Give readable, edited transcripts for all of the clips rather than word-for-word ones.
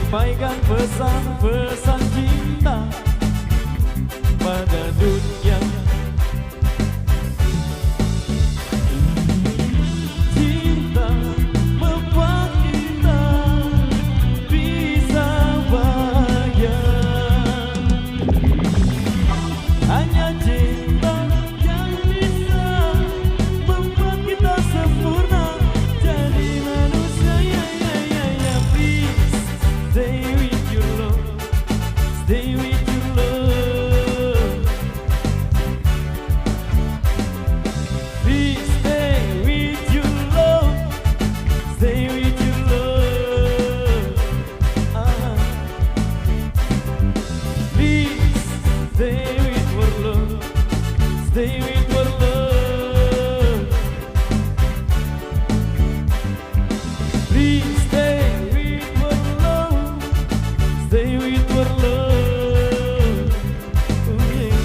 menyampaikan pesan-pesan cinta pada dunia. Cinta membuat kita bisa bahagia. Hanya cinta yang bisa membuat kita sempurna jadi manusia. Please stay with your love, stay with your love. Please stay with your love, stay with your love. Please stay with your love, stay with your love. Please stay with your love, stay with your love. Oh, yeah.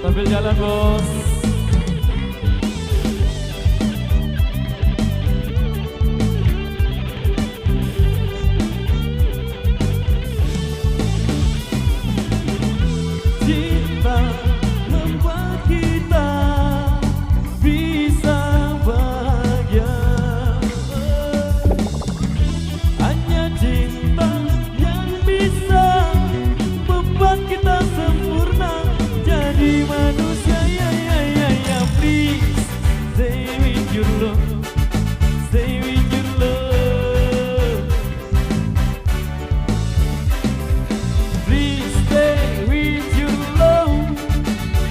Sambil jalan bos. Cinta membuat kita bisa bahagia. Hanya cinta yang bisa membuat kita sempurna jadi manusia. Please stay with your love, stay with your love. Please stay with your love,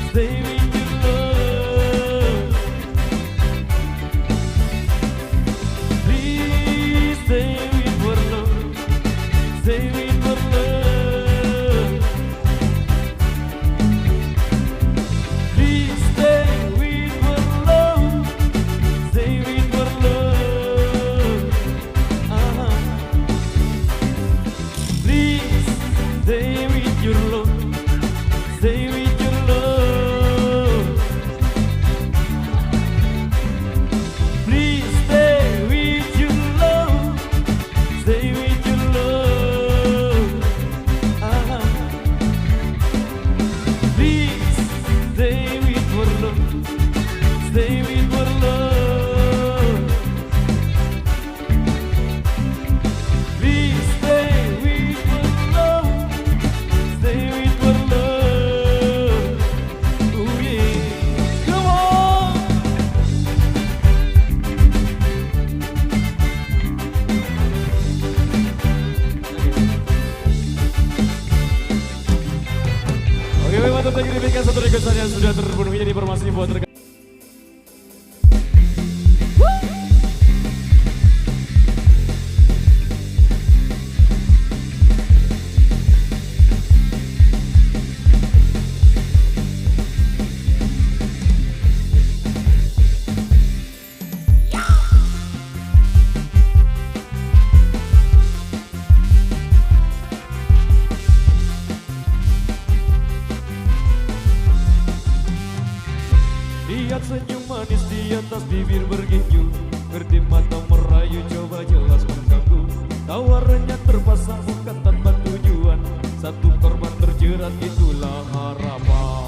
stay with your love. Please stay with your love, stay with your love. Please stay with your love, stay with your love. Please stay with your love, stay with your love. Please stay with your love, stay with your love. Please stay with your love, stay with your love. Please stay with your love, stay with your love. Oh yeah, come on. Oke, baik, mantap. Thank you, demikian satu requestan yang sudah terpenuhi. Jadi informasi buat rekan. Lihat senyum manis di atas bibir berginju, kedip mata merayu coba jelas mengganggu. Tawarannya terpasang bukan tanpa tujuan, satu korban terjerat itulah harapan.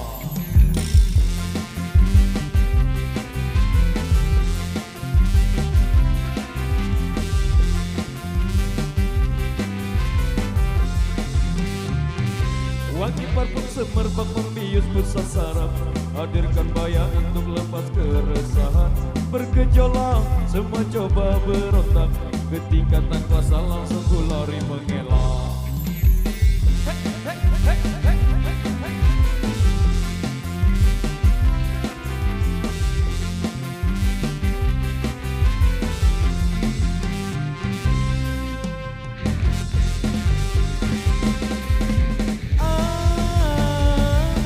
Wangi parfum semerbak membius pusat saraf, hadirkan bayang untuk lepas keresahan. Bergejolak, semua coba berontak, ketika tanpa salah langsung ku lari mengelak.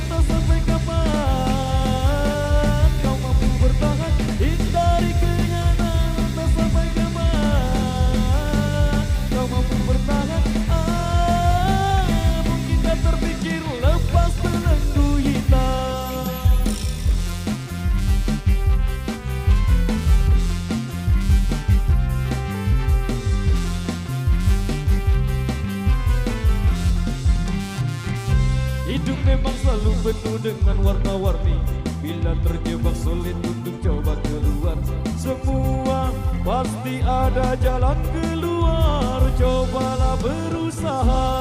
Tak sampai kapan kau mampu bertahan, hindari kenyataan. Tak sampai kapan Hidup memang selalu penuh dengan warna-warni. Bila terjebak sulit untuk coba keluar. Semua pasti ada jalan keluar. Cobalah berusaha.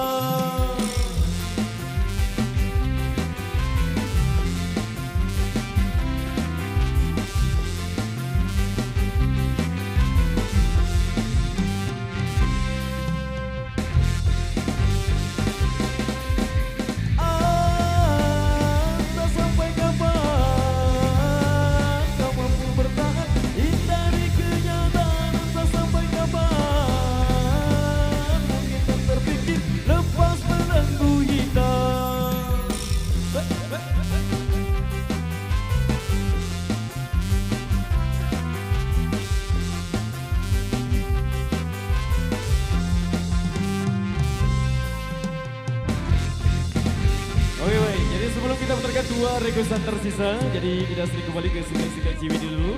Oke baik, jadi sebelum kita putarkan dua requestan tersisa, jadi kita sering kembali ke single-single Ciwi dulu.